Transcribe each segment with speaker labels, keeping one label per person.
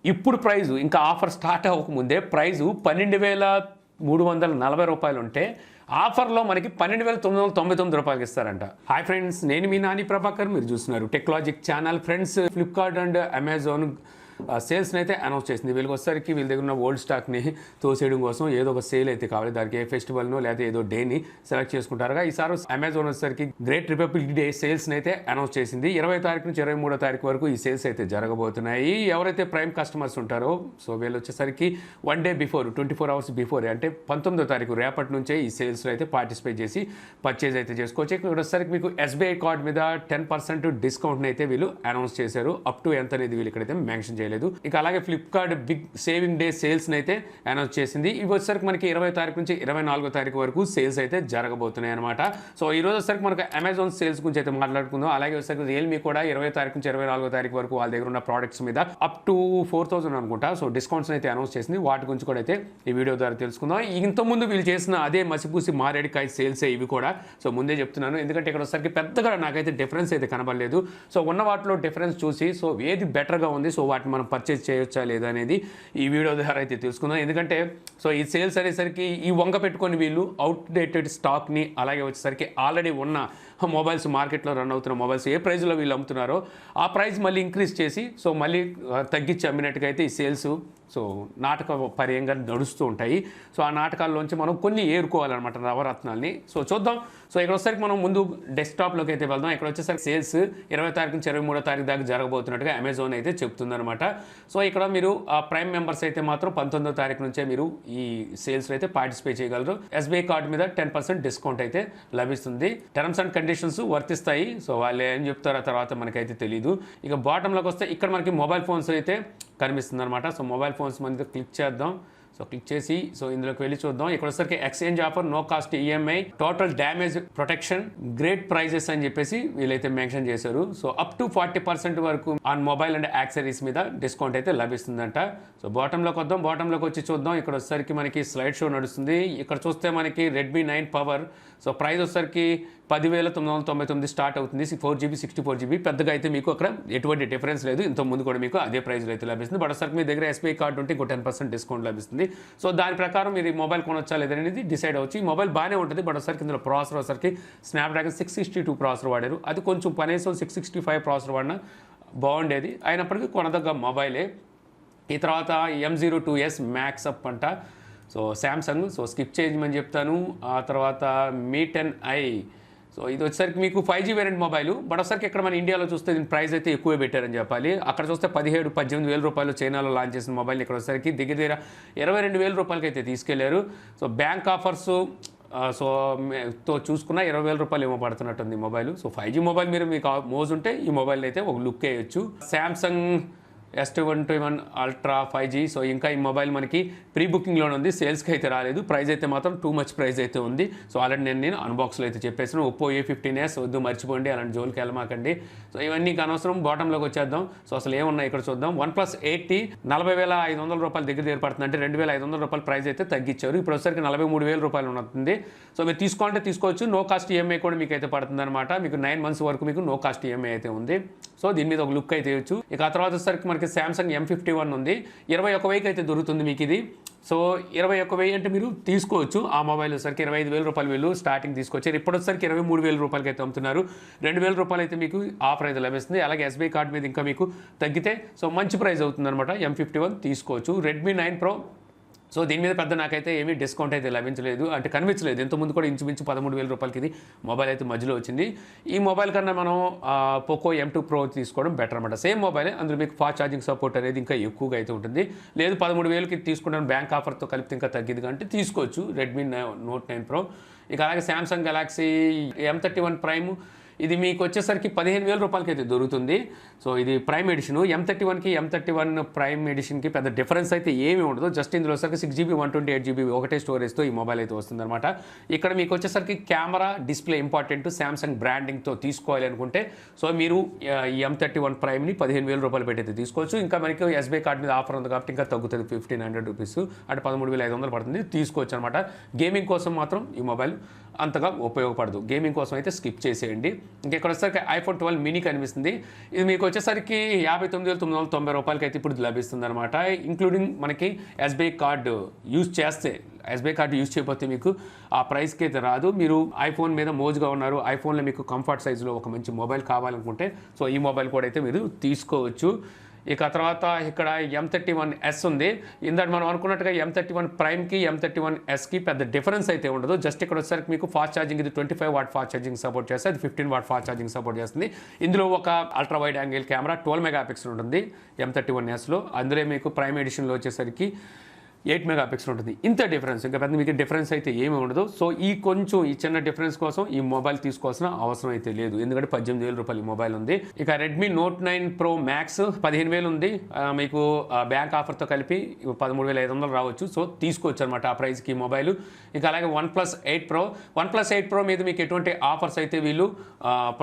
Speaker 1: ఇప్పుడు ప్రైజు ఇంకా offer start అవ్వకముందే ప్రైజు రూ. 12,340 ఉంటే ఆఫర్లో మనకి రూ. 12,999 ఇస్తారంట. హాయ్ ఫ్రెండ్స్, నేను మీ నాని ప్రభాకర్, మీరు చూస్తున్నారు Techlogic channel. Friends, Flipkart and Amazon సేల్స్ని అయితే అనౌన్స్ చేసింది. వీళ్ళకి వచ్చేసరికి వీళ్ళ దగ్గర ఉన్న ఓల్డ్ స్టాక్ని తోసేయడం కోసం ఏదో ఒక సేల్ అయితే కావాలి. దానికి ఏ ఫెస్టివల్నో లేదా ఏదో డేని సెలెక్ట్ చేసుకుంటారుగా. ఈసారి అమెజాన్ వచ్చేసరికి గ్రేట్ రిపబ్లిక్ డే సేల్స్ని అయితే అనౌన్స్ చేసింది. 20 తారీఖు నుంచి 23వ తారీఖు వరకు ఈ సేల్స్ అయితే జరగబోతున్నాయి. ఎవరైతే ప్రైమ్ కస్టమర్స్ ఉంటారో సో వీళ్ళు వచ్చేసరికి 1 డే బిఫోర్, 24 అవర్స్ బిఫోర్, అంటే 19వ తారీఖు రేపటి నుంచే ఈ సేల్స్లో అయితే పార్టిసిపేట్ చేసి పర్చేజ్ అయితే చేసుకోవచ్చు. ఇక్కడ వచ్చేసరికి మీకు SBI కార్డ్ మీద 10% డిస్కౌంట్ని అయితే వీళ్ళు అనౌన్స్ చేశారు. అప్ టు ఎంత అనేది వీళ్ళు ఇక్కడైతే మెన్షన్ చేయలేదు. ఇక అలాగే ఫ్లిప్కార్ట్ బిగ్ సేవింగ్ డే సేల్స్ని అయితే అనౌన్స్ చేసింది. ఇవి వచ్చేసరికి మనకి 20 తారీఖు నుంచి 24వ తారీఖు వరకు సేల్స్ అయితే జరగబోతున్నాయి అనమాట. సో ఈ రోజు వచ్చేసరికి మనకు అమెజాన్ సేల్స్ గురించి అయితే మాట్లాడుకుందాం. అలాగే వచ్చేసరికి రియల్మీ కూడా 20 తారీఖు నుంచి 24వ తారీఖు వరకు వాళ్ళ దగ్గర ఉన్న ప్రోడక్ట్స్ మీద అప్ టు 4,000 అనుకుంటా సో డిస్కౌంట్స్ అయితే అనౌన్స్ చేసింది. వాటి గురించి కూడా అయితే ఈ వీడియో ద్వారా తెలుసుకుందాం. ఇంతకుముందు వీళ్ళు చేసిన అదే మసిపూసి మారేడికాయ సేల్స్ ఇవి కూడా. సో ముందే చెప్తున్నాను, ఎందుకంటే ఇక్కడ వచ్చేసరికి పెద్దగా నాకైతే డిఫరెన్స్ అయితే కనబడలేదు. సో ఉన్న వాటిలో డిఫరెన్స్ చూసి సో ఏది బెటర్గా ఉంది, సో వాటిని మనం పర్చేజ్ చేయొచ్చా లేదా అనేది ఈ వీడియో ద్వారా అయితే తెలుసుకుందాం. ఎందుకంటే సో ఈ సేల్స్ అనేసరికి ఈ వంక పెట్టుకొని వీళ్ళు అవుట్డేటెడ్ స్టాక్ని, అలాగే వచ్చేసరికి ఆల్రెడీ ఉన్న మొబైల్స్, మార్కెట్లో రన్ అవుతున్న మొబైల్స్ ఏ ప్రైస్లో వీళ్ళు అమ్ముతున్నారో ఆ ప్రైస్ మళ్ళీ ఇంక్రీజ్ చేసి సో మళ్ళీ తగ్గించి అమ్మినట్టుగా అయితే ఈ సేల్స్ సో నాటక పర్యంగా నడుస్తూ ఉంటాయి. సో ఆ నాటకాల్లోంచి మనం కొన్ని ఏరుకోవాలన్నమాట నవరత్నాల్ని. సో చూద్దాం. సో ఇక్కడ వచ్చేసరికి మనం ముందు డెస్క్టాప్లోకి అయితే వెళ్దాం. ఇక్కడ వచ్చేసరికి సేల్స్ 20 తారీఖు నుంచి 23వ తారీఖు దాకా జరగబోతున్నట్టుగా అమెజాన్ అయితే చెప్తుందన్నమాట. సో ఇక్కడ మీరు ప్రైమ్ మెంబర్స్ అయితే మాత్రం 19వ తారీఖు నుంచే మీరు ఈ సేల్స్లో అయితే పార్టిసిపేట్ చేయగలరు. SBI కార్డు మీద 10% డిస్కౌంట్ అయితే లభిస్తుంది. టర్మ్స్ అండ్ కండిషన్స్ వర్తిస్తాయి. సో వాళ్ళు ఏం చెప్తారో తర్వాత మనకైతే తెలియదు. ఇక బాటంలోకి వస్తే ఇక్కడ మనకి మొబైల్ ఫోన్స్ అయితే కనిపిస్తుంది అనమాట. సో మొబైల్ ఫోన్స్ మీద క్లిక్ చేద్దాం. సో క్లిక్ చేసి సో ఇందులోకి వెళ్ళి చూద్దాం. ఇక్కడ వచ్చేసరికి exchange offer, no cost EMI, total damage protection, great prices అని చెప్పేసి వీళ్ళైతే మెన్షన్ చేశారు. సో అప్ టు 40% వరకు ఆన్ మొబైల్ అండ్ యాక్సెసరీస్ మీద డిస్కౌంట్ అయితే లభిస్తుందంట. సో బాటంలోకి వద్దాం. బాటంలోకి వచ్చి చూద్దాం. ఇక్కడ వచ్చేసరికి మనకి స్లైడ్ షో నడుస్తుంది. ఇక్కడ చూస్తే మనకి రెడ్మీ 9 పవర్ సో ప్రైస్ వచ్చేసరికి 10,999 స్టార్ట్ అవుతుంది. 4GB 64GB. పెద్దగా అయితే మీకు అక్కడ ఎటువంటి డిఫరెన్స్ లేదు. ఇంత ముందు కూడా మీకు అదే ప్రైస్లో అయితే లభిస్తుంది. బట్ ఒకసారి మీ దగ్గర SBI కార్డు ఉంటే ఇంకో 10% డిస్కౌంట్ లభిస్తుంది. సో దాని ప్రకారం మీరు ఈ మొబైల్ కొనొచ్చా లేదనేది డిసైడ్ అవ్వచ్చు. ఈ మొబైల్ బాగానే ఉంటుంది. బట్ ఒకసారికి ఇందులో ప్రాసెసర్ వచ్చేసరికి స్నాప్డ్రాగన్ 662 ప్రాసెసర్ వాడారు. అది కొంచెం కనీసం 665 ప్రాసెసర్ వాడినా బాగుండేది. అయినప్పటికీ కొనదగ్గ మొబైలే. ఈ తర్వాత M02S మ్యాక్స్ అప్ అంట. సో శాంసంగ్ సో స్కిప్ చేయమని చెప్తాను. ఆ తర్వాత Mi 10i. సో ఇది వచ్చేసరికి మీకు 5G వేరియంట్ మొబైల్. బట్ ఒకసారికి ఇక్కడ మన ఇండియాలో చూస్తే దీని ప్రైస్ అయితే ఎక్కువే పెట్టారని చెప్పాలి. అక్కడ చూస్తే 17-18 వేల రూపాయలు చైనాలో లాంచ్ చేసిన మొబైల్ ఇక్కడ వచ్చేసరికి దగ్గర 22,000 రూపాయలకి అయితే తీసుకెళ్లారు. సో బ్యాంక్ ఆఫర్స్ సో తో చూసుకున్న 20,000 రూపాయలు ఏమో పడుతున్నట్టుంది మొబైల్. సో 5G మొబైల్ మీరు మీకు మోజు ఉంటే ఈ మొబైల్ అయితే ఒక లుక్ వేయచ్చు. Samsung S21 ultra 5G. So ఇంకా ఈ మొబైల్ మనకి ప్రీ బుకింగ్లోనే ఉంది, సేల్స్కి అయితే రాలేదు. ప్రైస్ అయితే మాత్రం టూ మచ్ ప్రైస్ అయితే ఉంది. సో ఆల్రెడీ నేను అన్బాక్స్లో అయితే చెప్పేసాను. ఒప్పో A15s వద్దు, మర్చిపోండి, అలాంటి జోలికి వెళ్ళమాకండి. సో ఇవన్నీ అనవసరం. బాటంలోకి వచ్చేద్దాం. సో అసలు ఏమున్నాయి ఇక్కడ చూద్దాం. OnePlus 8T 40,500 రూపాయలు దగ్గర ఏర్పడుతుంది. అంటే 2,500 రూపాయల ప్రైస్ అయితే తగ్గించారు. ఇప్పుడు వచ్చేసరికి 43,000 రూపాయలు ఉంటుంది. సో మీరు తీసుకోవాలంటే తీసుకోవచ్చు. నో కాస్ట్ EMI కూడా మీకు అయితే పడుతుంది అనమాట. మీకు 9 months వరకు మీకు నో కాస్ట్ EMI అయితే ఉంది. సో దీని మీద ఒక లుక్ అయితే ఇవ్వచ్చు. ఇక ఆ తర్వాత వచ్చేసరికి మనకి శాంసంగ్ M51 ఉంది. 21,000 అయితే దొరుకుతుంది మీకు ఇది. సో 21,000 అంటే మీరు తీసుకోవచ్చు. ఆ మొబైల్ వచ్చేసరికి 25,000 రూపాయలు వీళ్ళు స్టార్టింగ్ తీసుకొచ్చారు. ఇప్పుడు వచ్చేసరికి 23,000 రూపాయలకి అయితే అమ్ముతున్నారు. 2,000 రూపాయలు అయితే మీకు ఆఫర్ అయితే లభిస్తుంది. అలాగే SBI కార్డు మీద ఇంకా మీకు తగ్గితే సో మంచి ప్రైస్ అవుతుంది అనమాట. M51 తీసుకోవచ్చు. Redmi 9 Pro. సో దీని మీద పెద్ద నాకైతే ఏమీ డిస్కౌంట్ అయితే లభించలేదు, అంటే కనిపించలేదు. ఇంతకుముందు కూడా ఇంచుమించు 13,000 రూపాయలకి ఇది మొబైల్ అయితే మధ్యలో వచ్చింది. ఈ మొబైల్ కన్నా మనం పోకో M2 Pro తీసుకోవడం బెటర్ అనమాట. సేమ్ మొబైలే, అందులో మీకు ఫాస్ట్ ఛార్జింగ్ సపోర్ట్ అనేది ఇంకా ఎక్కువగా అయితే ఉంటుంది. లేదు 13,000కి తీసుకుంటాను బ్యాంక్ ఆఫర్తో కలిపితే ఇంకా తగ్గింది అంటే తీసుకోవచ్చు రెడ్మీ Note 9 Pro. ఇక అలాగే శాంసంగ్ గెలాక్సీ M31 ప్రైమ్. ఇది మీకు వచ్చేసరికి 15,000 రూపాయలకి అయితే దొరుకుతుంది. సో ఇది ప్రైమ్ ఎడిషన్. M31కి M31 ప్రైమ్ ఎడిషన్కి పెద్ద డిఫరెన్స్ అయితే ఏమీ ఉండదు. జస్ట్ ఇందులో వచ్చేసరికి 6GB 128GB ఒకటే స్టోరేజ్తో ఈ మొబైల్ అయితే వస్తుందన్నమాట. ఇక్కడ మీకు వచ్చేసరికి కెమెరా, డిస్ప్లే ఇంపార్టెంట్. శాంసంగ్ బ్రాండింగ్తో తీసుకోవాలి అనుకుంటే సో మీరు ఈ M31 ప్రైమ్ని 15,000 రూపాయలు పెట్టి అయితే తీసుకోవచ్చు. ఇంకా మనకి SBI కార్డు మీద ఆఫర్ ఉంది కాబట్టి ఇంకా తగ్గుతుంది, 1,500 రూపీస్, అంటే 13,500 పడుతుంది, తీసుకోవచ్చు అనమాట. గేమింగ్ కోసం మాత్రం ఈ మొబైల్ అంతగా ఉపయోగపడదు. గేమింగ్ కోసం అయితే స్కిప్ చేసేయండి. ఇంకెక్కడ వచ్చేసరికి ఐఫోన్ 12 మినీ కనిపిస్తుంది. ఇది మీకు వచ్చేసరికి 59,990 రూపాయలకి అయితే ఇప్పుడు లభిస్తుంది అనమాట. ఇంక్లూడింగ్ మనకి ఎస్బీఐ కార్డు యూజ్ చేస్తే, ఎస్బీఐ కార్డు యూజ్ చేయకపోతే మీకు ఆ ప్రైస్కి అయితే రాదు. మీరు ఐఫోన్ మీద మోజుగా ఉన్నారు, ఐఫోన్లో మీకు కంఫర్ట్ సైజులో ఒక మంచి మొబైల్ కావాలనుకుంటే సో ఈ మొబైల్ కూడా అయితే మీరు తీసుకోవచ్చు. ఇక తర్వాత ఇక్కడ M31s ఉంది. ఇందాక మనం అనుకున్నట్టుగా M31 ప్రైమ్కి M31sకి పెద్ద డిఫరెన్స్ అయితే ఉండదు. జస్ట్ ఇక్కడ వచ్చేసరికి మీకు ఫాస్ట్ ఛార్జింగ్ ఇది 25 వాట్ ఫాస్ట్ ఛార్జింగ్ సపోర్ట్ చేస్తుంది, అది 15 వాట్ ఫాస్ట్ ఛార్జింగ్ సపోర్ట్ చేస్తుంది. ఇందులో ఒక ultra wide angle camera 12 megapixel ఉంటుంది M31sలో. అందులో మీకు ప్రైమ్ ఎడిషన్లో వచ్చేసరికి 8 మెగాపిక్సెల్ ఉంటుంది. ఇంత డిఫరెన్స్, ఇంకా పెద్ద మీకు డిఫరెన్స్ అయితే ఏమీ ఉండదు. సో ఈ చిన్న డిఫరెన్స్ కోసం ఈ మొబైల్ తీసుకోవాల్సిన అవసరం అయితే లేదు, ఎందుకంటే 18,000 రూపాయలు ఈ మొబైల్ ఉంది. ఇక రెడ్మీ నోట్ 9 ప్రో మ్యాక్స్ 15,000 ఉంది. మీకు బ్యాంక్ ఆఫర్తో కలిపి 13,500 రావచ్చు. సో తీసుకోవచ్చు అనమాట ఆ ప్రైస్కి మొబైల్. ఇక అలాగే OnePlus 8 Pro మీద మీకు ఎటువంటి ఆఫర్స్ అయితే వీళ్ళు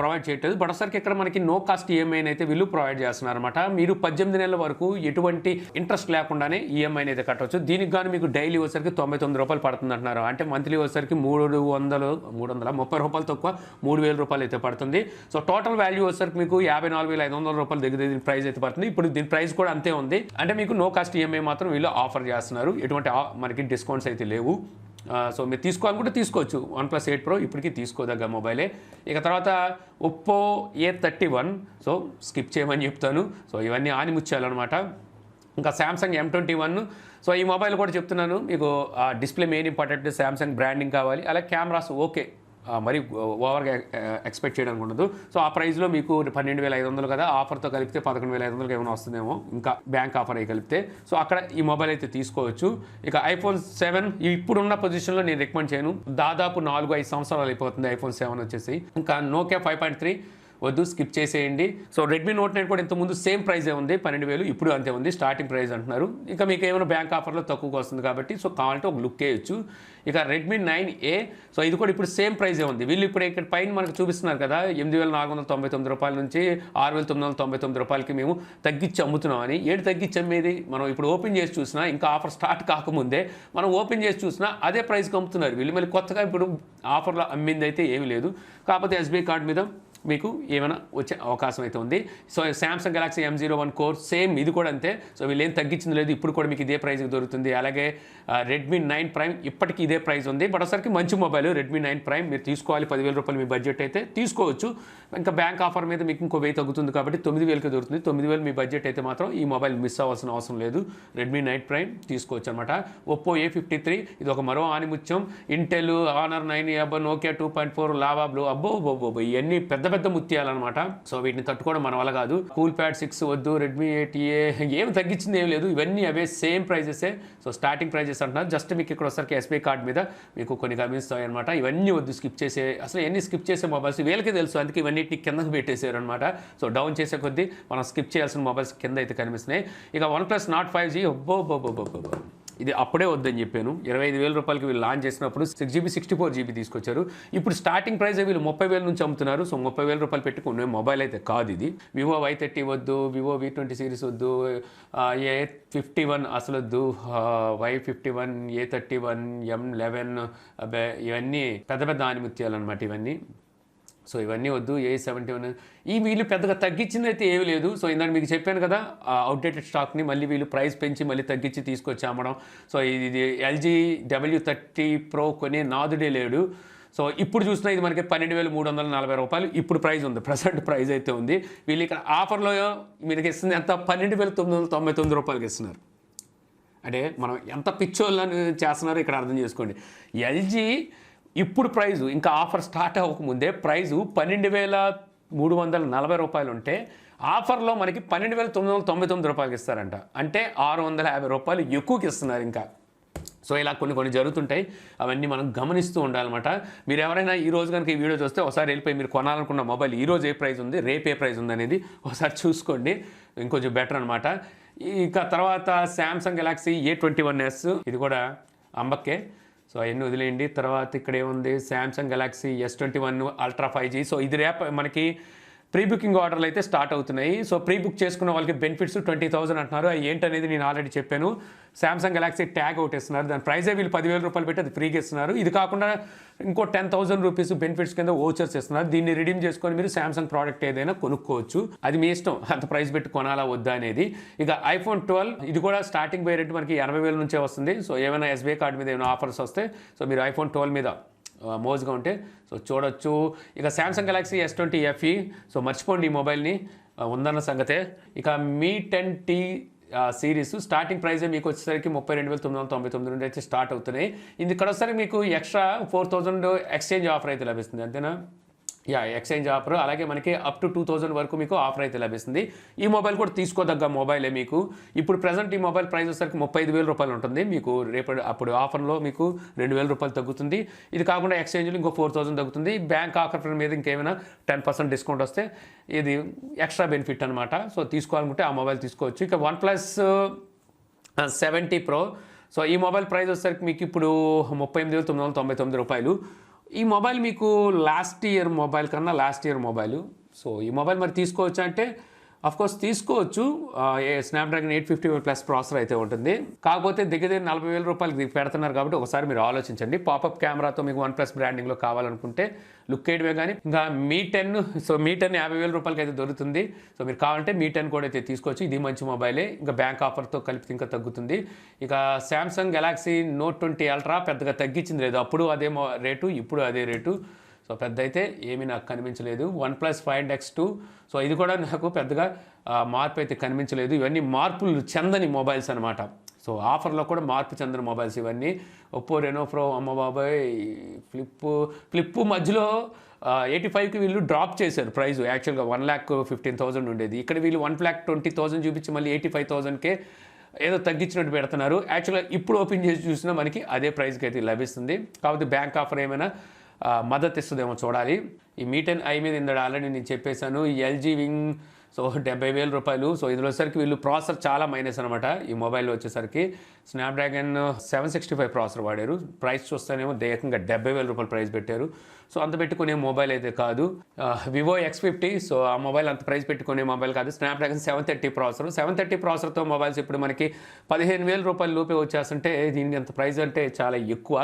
Speaker 1: ప్రొవైడ్ చేయట్లేదు. బట్ ఒకసారికి ఇక్కడ మనకి నో కాస్ట్ ఈఎంఐని అయితే వీళ్ళు ప్రొవైడ్ చేస్తున్నారు అనమాట. మీరు 18 నెలల వరకు ఎటువంటి ఇంట్రెస్ట్ లేకుండానే ఈఎంఐని అయితే కట్టవచ్చు. దీనికి కానీ మీకు డైలీ వచ్చేసరికి 99 రూపాయలు పడుతుంది అంటున్నారు. అంటే మంత్లీ వచ్చేసరికి 330 రూపాయలు తక్కువ 3,000 రూపాయలు అయితే పడుతుంది. సో టోటల్ వాల్యూ వచ్చేసరికి మీకు 54,500 రూపాయలు దగ్గర దీని ప్రైస్ అయితే పడుతుంది. ఇప్పుడు దీని ప్రైస్ కూడా అంతే ఉంది. అంటే మీకు నో కాస్ట్ ఈఎంఐ మాత్రం వీళ్ళు ఆఫర్ చేస్తున్నారు, ఎటువంటి మనకి డిస్కౌంట్స్ అయితే లేవు. సో మీరు తీసుకోవాలనుకుంటే తీసుకోవచ్చు. OnePlus 8 Pro ఇప్పటికీ తీసుకోదగ్గ మొబైలే. ఇక తర్వాత ఒప్పో A31, సో స్కిప్ చేయమని చెప్తాను. సో ఇవన్నీ ఆనిముత్యాలన్నమాట. ఇంకా శాంసంగ్ M21, సో ఈ మొబైల్ కూడా చెప్తున్నాను మీకు, display main important, Samsung branding కావాలి, అలాగే కెమెరాస్ ఓకే, మరి ఓవర్గా ఎక్స్పెక్ట్ చేయడానికి ఉండదు. సో ఆ ప్రైస్లో మీకు 12,500 కదా, ఆఫర్తో కలిపితే 11,500 ఏమైనా వస్తుందేమో, ఇంకా బ్యాంక్ ఆఫర్ అయి కలిపితే. సో అక్కడ ఈ మొబైల్ అయితే తీసుకోవచ్చు. ఇక iPhone 7 ఇప్పుడున్న పొజిషన్లో నేను రికమెండ్ చేయను, దాదాపు 4-5 సంవత్సరాలు అయిపోతుంది iPhone 7 వచ్చేసి. ఇంకా Nokia 5.3 వద్దు, స్కిప్ చేసేయండి. సో రెడ్మీ నోట్ 9 కూడా ఇంతకుముందు సేమ్ ప్రైజే ఉంది, 12,000, ఇప్పుడు అంతే ఉంది, స్టార్టింగ్ ప్రైస్ అంటున్నారు. ఇక మీకు ఏమైనా బ్యాంక్ ఆఫర్లో తక్కువగా వస్తుంది కాబట్టి సో కావాలంటే ఒక లుక్ వేయచ్చు. ఇక రెడ్మీ 9A, సో ఇది కూడా ఇప్పుడు సేమ్ ప్రైజే ఉంది. వీళ్ళు ఇప్పుడు ఇక్కడ పైన మనకు చూపిస్తున్నారు కదా, 8,499 రూపాయల నుంచి 6,999 రూపాయలకి మేము తగ్గించి అమ్ముతున్నామని. ఏడు తగ్గించి అమ్మేది, మనం ఇప్పుడు ఓపెన్ చేసి చూసినా, ఇంకా ఆఫర్ స్టార్ట్ కాకముందే మనం ఓపెన్ చేసి చూసినా అదే ప్రైస్కి అమ్ముతున్నారు వీళ్ళు. మళ్ళీ కొత్తగా ఇప్పుడు ఆఫర్లో అమ్మింది అయితే ఏమీ లేదు. కాకపోతే ఎస్బీఐ కార్డు మీద మీకు ఏమైనా వచ్చే అవకాశం అయితే ఉంది. So Samsung Galaxy M01 core same, ఇది కూడా అంతే. సో వీళ్ళు ఏం తగ్గించింది లేదు, ఇప్పుడు కూడా మీకు ఇదే ప్రైస్కి దొరుకుతుంది. అలాగే రెడ్మీ 9 ప్రైమ్ ఇప్పటికీ ఇదే ప్రైస్ ఉంది. బట్ ఒకసారికి మంచి మొబైల్ రెడ్మీ 9 ప్రైమ్ మీరు తీసుకోవాలి. 10,000 రూపాయలు మీ బడ్జెట్ అయితే తీసుకోవచ్చు. ఇంకా బ్యాంక్ ఆఫర్ మీద మీకు ఇంకో 1000 తగ్గుతుంది కాబట్టి 9,000కి దొరుకుతుంది. 9,000 మీ బడ్జెట్ అయితే మాత్రం ఈ మొబైల్ మిస్ అవ్వాల్సిన అవసరం లేదు. రెడ్మీ 9 ప్రైమ్ తీసుకోవచ్చు అనమాట. ఒప్పో A53, ఇది ఒక మరో ఆనిముత్యం. Intel, Honor 9, Nokia 2.4, Lava Blue, అబ్బో ఇవన్నీ పెద్ద ముత్యాలన్నమాట. సో వీటిని తట్టుకోవడం మన వల్ల కాదు. కూల్ ప్యాడ్ 6 వద్దు, రెడ్మీ 8A ఏం తగ్గించింది ఏం లేదు, ఇవన్నీ అవే సేమ్ ప్రైజెసే. సో స్టార్టింగ్ ప్రైజెస్ అంటున్నారు. జస్ట్ మీకు ఇక్కడ వచ్చరికి ఎస్బీఐ కార్డ్ మీద మీకు కొన్ని గమనిస్తాయి అనమాట. ఇవన్నీ వద్దు, స్కిప్ చేసే, అసలు ఎన్ని స్కిప్ చేసే మొబైల్స్ వీళ్ళకి తెలుసు, అందుకే ఇవన్నిటిని కిందకు పెట్టేశారు అనమాట. సో డౌన్ చేసే కొద్దీ మనం స్కిప్ చేయాల్సిన మొబైల్స్ కింద అయితే కనిపిస్తున్నాయి. ఇక OnePlus Nord 5G, ఇది అప్పుడే వద్దని చెప్పాను. 25,000 రూపాయలకి వీళ్ళు లాంచ్ చేసినప్పుడు 6GB 64GB తీసుకొచ్చారు. ఇప్పుడు స్టార్టింగ్ ప్రైస్ వీళ్ళు 30,000 నుంచి అమ్ముతున్నారు. సో 30,000 రూపాయలు పెట్టుకునే మొబైల్ అయితే కాదు ఇది. వివో Y30 వద్దు, వివో V20 సిరీస్ వద్దు, A51 అసలు వద్దు, Y51, A31, M11, ఇవన్నీ పెద్ద ఆనిముత్యాలు అనమాట ఇవన్నీ. సో ఇవన్నీ వద్దు. A71 ఈ వీళ్ళు పెద్దగా తగ్గించింది అయితే ఏమీ లేదు. సో ఇందాక మీకు చెప్పాను కదా, అవుట్డేటెడ్ స్టాక్ని మళ్ళీ వీళ్ళు ప్రైస్ పెంచి మళ్ళీ తగ్గించి తీసుకొచ్చి అమ్మడం. సో ఇది LG W30 Pro కొనే నాదుడే లేడు. సో ఇప్పుడు చూసినా ఇది మనకి 12,340 రూపాయలు ఇప్పుడు ప్రైస్ ఉంది, ప్రజెంట్ ప్రైస్ అయితే ఉంది. వీళ్ళు ఇక్కడ ఆఫర్లో మీకు ఇస్తుంది ఎంత, 12,999 రూపాయలకి ఇస్తున్నారు. అంటే మనం ఎంత పిచ్చోళ్ళని చేస్తున్నారో ఇక్కడ అర్థం చేసుకోండి. LG ఇప్పుడు ప్రైజు ఇంకా ఆఫర్ స్టార్ట్ అవ్వకముందే ప్రైజు 12,340 రూపాయలు ఉంటే ఆఫర్లో మనకి 12,999 రూపాయలకి ఇస్తారంట. అంటే 650 రూపాయలు ఎక్కువకి ఇస్తున్నారు ఇంకా. సో ఇలా కొన్ని జరుగుతుంటాయి, అవన్నీ మనం గమనిస్తూ ఉండాలన్నమాట. మీరు ఎవరైనా ఈ రోజు కనుక ఈ వీడియో చూస్తే ఒకసారి వెళ్ళిపోయి మీరు కొనాలనుకున్న మొబైల్ ఈ రోజు ఏ ప్రైస్ ఉంది, రేపు ఏ ప్రైస్ ఉంది అనేది ఒకసారి చూసుకోండి, ఇంకొంచెం బెటర్ అనమాట. ఇక తర్వాత శాంసంగ్ గెలాక్సీ A21s, ఇది కూడా అంబక్కే. సో అవన్నీ వదిలేయండి. తర్వాత ఇక్కడ ఏముంది, Samsung Galaxy S21 ultra 5G. So ఇది రేపు మనకి ప్రీ బుకింగ్ ఆర్డర్లు అయితే స్టార్ట్ అవుతున్నాయి. సో ప్రీ బుక్ చేసుకున్న వాళ్ళకి బెనిఫిట్స్ 20,000 అంటున్నారు. అవి ఏంటనేది నేను ఆల్రెడీ చెప్పాను. సామ్సంగ్ గెలాక్సీ ట్యాగ్ ఒకటి ఇస్తున్నారు. దాని ప్రైజే వీళ్ళు 10,000 రూపాయలు పెట్టి అది ఫ్రీగా ఇస్తున్నారు. ఇది కాకుండా ఇంకో 10,000 రూపీస్ బెనిఫిట్స్ కింద ఓచర్స్ ఇస్తున్నారు. దీన్ని రిడీమ్ చేసుకొని మీరు సామ్సంగ్ ప్రోడక్ట్ ఏదైనా కొనుక్కోవచ్చు. అది మీ ఇష్టం, అంత ప్రైస్ పెట్టి కొనాలా వద్దా అనేది. ఇక ఐఫోన్ 12 ఇది కూడా స్టార్టింగ్ వేరియంట్ మనకి 80,000 నుంచే వస్తుంది. సో ఏమైనా ఎస్బీఐ కార్డు మీద ఏమైనా ఆఫర్స్ వస్తే సో మీరు ఐఫోన్ 12 మీద మోజుగా ఉంటే సో చూడొచ్చు. ఇక Samsung Galaxy S20 FE so మర్చిపోండి ఈ మొబైల్ని, ఉందన్న సంగతే. ఇక మీ 10T సిరీస్ స్టార్టింగ్ ప్రైజే మీకు వచ్చేసరికి 32,999 నుండి అయితే స్టార్ట్ అవుతున్నాయి. ఇది ఇక్కడ వచ్చేసరికి మీకు ఎక్స్ట్రా 4,000 ఎక్స్చేంజ్ ఆఫర్ అయితే లభిస్తుంది, అంతేనా? ఎక్స్చేంజ్ ఆఫర్, అలాగే మనకి అప్ టు 2,000 వరకు మీకు ఆఫర్ అయితే లభిస్తుంది. ఈ మొబైల్ కూడా తీసుకోదగ్గ మొబైలే. మీకు ఇప్పుడు ప్రజెంట్ ఈ మొబైల్ ప్రైస్ వచ్చేసరికి 35,000 రూపాయలు ఉంటుంది. మీకు రేపు అప్పుడు ఆఫర్లో మీకు 2,000 రూపాయలు తగ్గుతుంది. ఇది కాకుండా ఎక్స్చేంజ్లో ఇంకో 4,000 తగ్గుతుంది. బ్యాంక్ ఆఫర్ మీద ఇంకేమైనా 10% డిస్కౌంట్ వస్తే ఇది ఎక్స్ట్రా బెనిఫిట్ అనమాట. సో తీసుకోవాలనుకుంటే ఆ మొబైల్ తీసుకోవచ్చు. ఇక OnePlus 70 Pro సో ఈ మొబైల్ ప్రైస్ వచ్చేసరికి మీకు ఇప్పుడు 38,999 రూపాయలు. ఈ మొబైల్ మీకు లాస్ట్ ఇయర్ మొబైల్. సో ఈ మొబైల్ మరి తీసుకోవచ్చు అంటే కోర్స్ తీసుకోవచ్చు. స్నాప్డ్రాగన్ 855+ ప్రాసెసర్ అయితే ఉంటుంది. కాకపోతే దగ్గర 40,000 రూపాయలకి పెడుతున్నారు కాబట్టి ఒకసారి మీరు ఆలోచించండి. పాపప్ కెమెరాతో మీకు OnePlus బ్రాండింగ్లో కావాలనుకుంటే లుక్ వేయడమే కానీ ఇంకా మీ 10 50,000 రూపాయలకి అయితే దొరుకుతుంది. సో మీరు కావాలంటే మీ 10 కూడా అయితే తీసుకోవచ్చు. ఇది మంచి మొబైలే. ఇంకా బ్యాంక్ ఆఫర్తో కలిపి ఇంకా తగ్గుతుంది. ఇక సామ్సంగ్ గెలాక్సీ Note 20 Ultra పెద్దగా తగ్గించింది లేదు. అప్పుడు అదే రేటు, ఇప్పుడు అదే రేటు. సో పెద్ద అయితే ఏమీ నాకు కనిపించలేదు. OnePlus 5 X2 సో ఇది కూడా నాకు పెద్దగా మార్పు అయితే కనిపించలేదు. ఇవన్నీ మార్పులు చెందని మొబైల్స్ అనమాట. సో ఆఫర్లో కూడా మార్పు చెందని మొబైల్స్ ఇవన్నీ. ఒప్పో రెనో ప్రో, అమ్మ బాబాయ్, ఫ్లిప్ మధ్యలో 85కి వీళ్ళు డ్రాప్ చేశారు ప్రైస్. యాక్చువల్గా 1,15,000 ఉండేది. ఇక్కడ వీళ్ళు 1,20,000 చూపించి మళ్ళీ 85,000కే ఏదో తగ్గించినట్టు పెడుతున్నారు. యాక్చువల్గా ఇప్పుడు ఓపెన్ చేసి చూసినా మనకి అదే ప్రైస్కి అయితే లభిస్తుంది. కాబట్టి బ్యాంక్ ఆఫర్ ఏమైనా మద్దతు ఇస్తుందేమో చూడాలి. ఈ మీ 10i మీద ఇందాక ఆల్రెడీ నేను చెప్పేశాను. ఈ ఎల్జీ వింగ్ సో 70,000 రూపాయలు. సో ఇందులో వచ్చేసరికి వీళ్ళు ప్రాసెసర్ చాలా మైనస్ అనమాట. ఈ మొబైల్లో వచ్చేసరికి స్నాప్డ్రాగన్ 765 ప్రాసెసర్ వాడారు. ప్రైస్ చూస్తేనేమో ఏకంగా 70,000 రూపాయలు ప్రైస్ పెట్టారు. సో అంత పెట్టుకునే మొబైల్ అయితే కాదు. వివో X50 సో ఆ మొబైల్ అంత ప్రైస్ పెట్టుకునే మొబైల్ కాదు. Snapdragon 730 processor. 730 ప్రాసెసర్తో మొబైల్స్ ఇప్పుడు మనకి 15,000 రూపాయల లోపే వచ్చేస్తుంటే దీనికి అంత ప్రైస్ అంటే చాలా ఎక్కువ.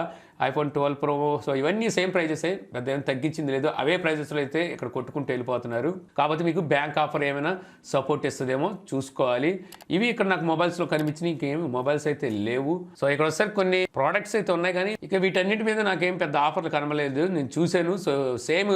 Speaker 1: ఐఫోన్ 12 Pro సో ఇవన్నీ సేమ్ ప్రైజెసే, పెద్ద ఏం తగ్గించింది లేదు. అవే ప్రైజెస్లో అయితే ఇక్కడ కొట్టుకుంటూ వెళ్ళిపోతున్నారు. కాబట్టి మీకు బ్యాంక్ ఆఫర్ ఏమైనా సపోర్ట్ ఇస్తుందేమో చూసుకోవాలి. ఇవి ఇక్కడ నాకు మొబైల్స్లో కనిపించినాయి. ఇంకేమి మొబైల్స్ అయితే లేవు. సో ఇక్కడ ఒకసారి కొన్ని ప్రోడక్ట్స్ అయితే ఉన్నాయి కానీ ఇక వీటన్నిటి మీద నాకేం పెద్ద ఆఫర్లు కనబడలేదు. నేను చూశాను. సో సేమ్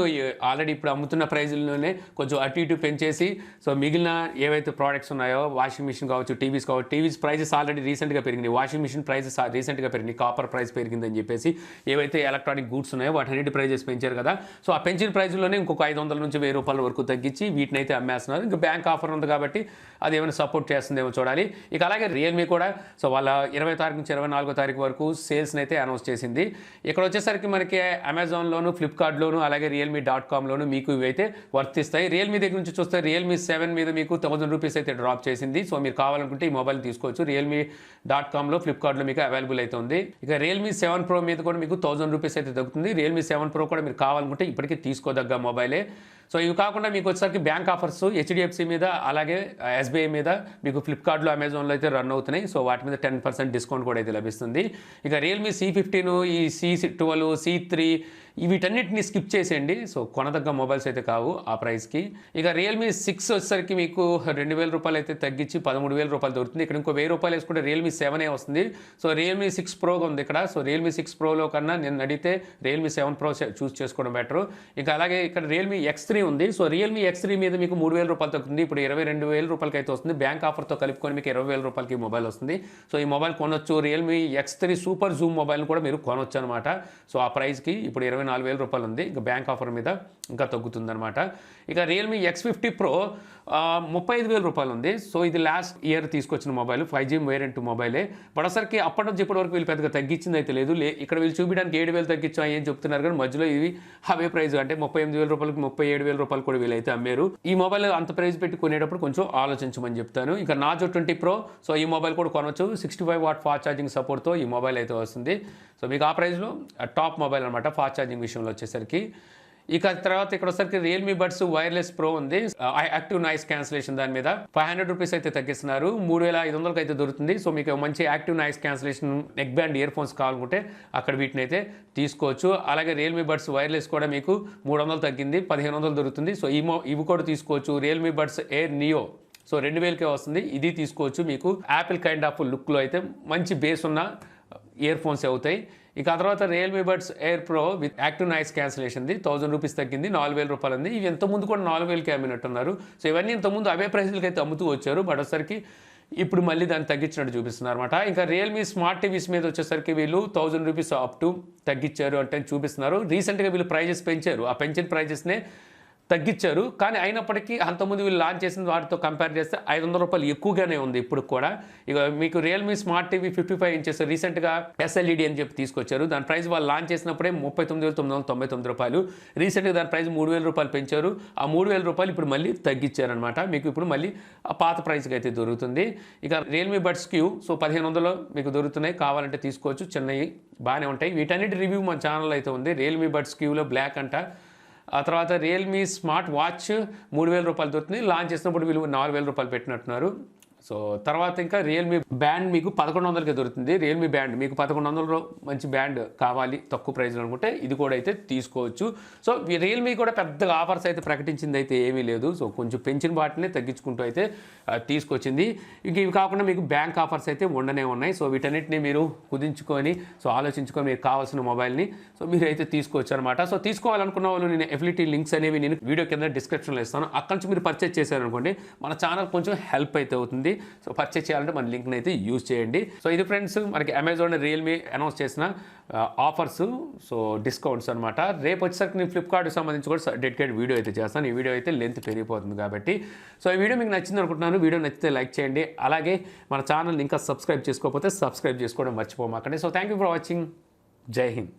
Speaker 1: ఆల్రెడీ ఇప్పుడు అమ్ముతున్న ప్రైజుల్లోనే కొంచెం అటు ఇటు పెంచేసి సో మిగిలిన ఏవైతే ప్రోడక్ట్స్ ఉన్నాయో వాషింగ్ మిషన్ కావచ్చు, టీవీస్ కావచ్చు, టీవీస్ ప్రైజెస్ ఆల్రెడీ రీసెంట్గా పెరిగినాయి. వాషింగ్ మిషన్ ప్రైజెస్ రీసెంట్గా పెరిగినాయి. కాపర్ ప్రైస్ పెరిగిందని చెప్పేసి ఏవైతే ఎలక్ట్రానిక్ గూడ్స్ ఉన్నాయో వాటన్నిటి ప్రైజెస్ పెంచారు కదా. సో ఆ పెంచిన ప్రైజ్లోనే ఇంకొక 500 నుంచి 1,000 రూపాయల వరకు తగ్గించి వీటిని అయితే అమ్మేస్తున్నారు. ఇంకా బ్యాంక్ ఆఫర్ ఉంది కాబట్టి అది ఏమైనా సపోర్ట్ చేస్తుందేమో చూడాలి. ఇక అలాగే రియల్మీ కూడా సో వాళ్ళ 20 తారీఖు నుంచి 24 తారీఖు వరకు సేల్స్ని అయితే అనౌన్స్ చేసింది. ఇక్కడ వచ్చేసరికి మనకి అమెజాన్లోను, ఫ్లిప్కార్ట్లోను, అలాగే realme.comలోను మీకు ఇవైతే వర్తిస్తాయి. రియల్మీ దగ్గర నుంచి చూస్తే రియల్మీ 7 మీద మీకు 1,000 రూపీస్ అయితే డ్రాప్ చేసింది. సో మీరు కావాలనుకుంటే ఈ మొబైల్ తీసుకోవచ్చు. realme.comలో, ఫ్లిప్కార్ట్లో మీకు అవైలబుల్ అయితే ఉంది. ఇక రియల్మీ 7 Pro మీద కూడా మీకు 1,000 రూపీస్ అయితే తగ్గుతుంది. రియల్మీ 7 Pro కూడా మీరు కావాలనుకుంటే ఇప్పటికీ తీసుకోదగ్గ మొబైలే. సో ఇవి కాకుండా మీకు వచ్చేసరికి బ్యాంక్ ఆఫర్స్ HDFC మీద, అలాగే SBI మీద మీకు ఫ్లిప్కార్ట్లో, అమెజాన్లో అయితే రన్ అవుతున్నాయి. సో వాటి మీద 10% డిస్కౌంట్ కూడా అయితే లభిస్తుంది. ఇక రియల్మీ C15, ఈ C12, C3 వీటన్నిటిని స్కిప్ చేసేయండి. సో కొనదగ్గ మొబైల్స్ అయితే కావు ఆ ప్రైస్కి. ఇక రియల్మీ 6 వచ్చేసరికి మీకు 2,000 రూపాయలు అయితే తగ్గించి 13,000 రూపాయలు దొరుకుతుంది. ఇక్కడ ఇంకో 1,000 రూపాయలు వేసుకుంటే రియల్మీ 7 వస్తుంది. సో రియల్మీ 6 Pro ఉంది ఇక్కడ. సో రియల్మీ 6 Proలో కన్నా నేను అడిగితే రియల్మీ 7 Pro చూస్ చేసుకోవడం బెటర్. ఇంకా అలాగే ఇక్కడ రియల్మీ X3 ఉంది. సో రియల్మీ X3 మీద మీకు 3,000 రూపాయలు తగ్గుతుంది. ఇప్పుడు 22,000 రూపాయలకి అయితే వస్తుంది. బ్యాంక్ ఆఫర్తో కలుపుకొని మీకు 20,000 రూపాయలకి మొబైల్ వస్తుంది. సో ఈ మొబైల్ కొనొచ్చు. Realme X3 super Zoom mobile కూడా మీరు కొనొచ్చు అనమాట. సో ఆ ప్రైస్కి ఇప్పుడు 24,000 రూపాయలు ఉంది. ఇంకా బ్యాంక్ ఆఫర్ మీద ఇంకా తగ్గుతుందన్నమాట. ఇక రియల్మీ X50 Pro 35,000 రూపాయలు ఉంది. సో ఇది లాస్ట్ ఇయర్ తీసుకొచ్చిన మొబైల్, 5G వేరియంట్ మొబైలే. బడసరికి అప్పటి నుంచి ఇప్పటి వరకు వీళ్ళు పెద్దగా తగ్గించింది అయితే లేదు. ఇక్కడ వీళ్ళు చూపించడానికి 7,000 తగ్గించా ఏం చెప్తున్నారు కానీ మధ్యలో ఇవి అవే ప్రైస్ అంటే 38,000 రూపాయలకి 37,000 రూపాయలు కూడా వీళ్ళైతే అమ్మారు. ఈ మొబైల్ అంత ప్రైస్ పెట్టి కొనేటప్పుడు కొంచెం ఆలోచించమని చెప్తాను. ఇంకా Narzo 20 Pro సో ఈ మొబైల్ కూడా కొనవచ్చు. 65 వాట్ ఫాస్ట్ ఛార్జింగ్ సపోర్ట్తో ఈ మొబైల్ అయితే వస్తుంది. సో మీకు ఆ ప్రైస్లో టాప్ మొబైల్ అనమాట ఫాస్ట్ ఛార్జింగ్ విషయంలో వచ్చేసరికి. ఇక తర్వాత ఇక్కడ వచ్చరికి రియల్మీ బడ్స్ వైర్లెస్ ప్రో ఉంది, యాక్టివ్ నాయిస్ క్యాన్సిలేషన్ దాని మీద ₹500 అయితే తగ్గిస్తున్నారు, 3,500కి అయితే దొరుకుతుంది. సో మీకు మంచి active noise cancellation neck band ear phones కావాలనుకుంటే అక్కడ వీటిని అయితే తీసుకోవచ్చు. అలాగే రియల్మీ బడ్స్ వైర్లెస్ కూడా మీకు 300 తగ్గింది, 1,500 దొరుకుతుంది. సో ఇవి కూడా తీసుకోవచ్చు. Realme Buds Air Neo so 2,000కే వస్తుంది, ఇది తీసుకోవచ్చు. మీకు యాపిల్ కైండ్ ఆఫ్ లుక్లో అయితే మంచి బేస్ ఉన్న ఇయర్ ఫోన్స్ అవుతాయి. ఇక ఆ తర్వాత Realme Buds Air Pro with active noise క్యాన్సిలేషన్ది ₹1,000 తగ్గింది, ₹4,000 ఉంది. ఇవి ఇంతకుముందు కూడా 4,000కి అమ్మినట్టున్నారు. సో ఇవన్నీ ఇంతకుముందు అవే ప్రైస్లకి అయితే అమ్ముతూ వచ్చారు, బట్ వచ్చేసరికి ఇప్పుడు మళ్ళీ దాన్ని తగ్గించినట్టు చూపిస్తున్నారు అనమాట. ఇంకా రియల్మీ స్మార్ట్ టీవీస్ మీద వచ్చేసరికి వీళ్ళు ₹1,000 అప్ టు తగ్గించారు అంటే చూపిస్తున్నారు. రీసెంట్గా వీళ్ళు ప్రైజెస్ పెంచారు, ఆ పెంచిన ప్రైజెస్నే తగ్గించారు. కానీ అయినప్పటికీ అంతకుముందు వీళ్ళు లాంచ్ చేసిన వాటితో కంపేర్ చేస్తే ₹500 ఎక్కువగానే ఉంది ఇప్పుడు కూడా. ఇక మీకు రియల్మీ స్మార్ట్ టీవీ 55 ఇంచెస్ రీసెంట్గా SLED అని చెప్పి తీసుకొచ్చారు. దాని ప్రైస్ వాళ్ళు లాంచ్ చేసినప్పుడే ₹39,999. రీసెంట్గా దాని ప్రైస్ ₹3,000 పెంచారు. ఆ ₹3,000 ఇప్పుడు మళ్ళీ తగ్గించారనమాట. మీకు ఇప్పుడు మళ్ళీ ఆ పాత ప్రైస్కి అయితే దొరుకుతుంది. ఇక రియల్మీ బడ్స్ క్యూ సో 1,500 మీకు దొరుకుతున్నాయి, కావాలంటే తీసుకోవచ్చు. చిన్నవి బాగానే ఉంటాయి. వీటన్నిటి రివ్యూ మన ఛానల్ అయితే ఉంది. రియల్మీ బడ్స్ క్యూలో బ్లాక్ అంట. ఆ తర్వాత రియల్మీ స్మార్ట్ వాచ్ ₹3,000 దొరుకుతుంది, లాంచ్ చేసినప్పుడు వీళ్ళు ₹4,000 పెట్టినట్టున్నారు. సో తర్వాత ఇంకా రియల్మీ బ్యాండ్ మీకు 1,100కే దొరుకుతుంది. రియల్మీ బ్యాండ్ మీకు 1,100లో మంచి బ్యాండ్ కావాలి తక్కువ ప్రైస్లో అనుకుంటే ఇది కూడా అయితే తీసుకోవచ్చు. సో రియల్మీ కూడా పెద్దగా ఆఫర్స్ అయితే ప్రకటించింది అయితే ఏమీ లేదు. సో కొంచెం పెంచిన వాటిని తగ్గించుకుంటూ అయితే తీసుకొచ్చింది. ఇంక ఇవి కాకుండా మీకు బ్యాంక్ ఆఫర్స్ అయితే ఉండనే ఉన్నాయి. సో వీటన్నిటిని మీరు కుదించుకొని సో ఆలోచించుకొని మీకు కావాల్సిన మొబైల్ని సో మీరు అయితే తీసుకోవచ్చు అనమాట. సో తీసుకోవాలనుకున్న వాళ్ళు నేను ఎఫిలిటీ లింక్స్ అనేవి నేను వీడియో కింద డిస్క్రిప్షన్లో ఇస్తాను. అక్కడి నుంచి మీరు పర్చేస్ చేశారనుకోండి మన ఛానల్ కొంచెం హెల్ప్ అయితే అవుతుంది. సో పర్చేస్ చేయాలంటే మన లింక్ని అయితే యూజ్ చేయండి. సో ఇది ఫ్రెండ్స్ మనకి అమెజాన్ రియల్మీ అనౌన్స్ చేసిన ఆఫర్స్ సో డిస్కౌంట్స్ అనమాట. రేపు వచ్చేసరికి నేను ఫ్లిప్కార్ట్కి సంబంధించి కూడా డెడికేట్ వీడియో అయితే చేస్తాను. ఈ వీడియో అయితే లెంత్ పెరిగిపోతుంది కాబట్టి. సో ఈ వీడియో మీకు నచ్చింది అనుకుంటున్నాను. వీడియో నచ్చితే లైక్ చేయండి. అలాగే మన ఛానల్ని ఇంకా సబ్స్క్రైబ్ చేసుకోకపోతే సబ్స్క్రైబ్ చేసుకోవడం మర్చిపోమాకండి. So thank you for watching. Jai Hind.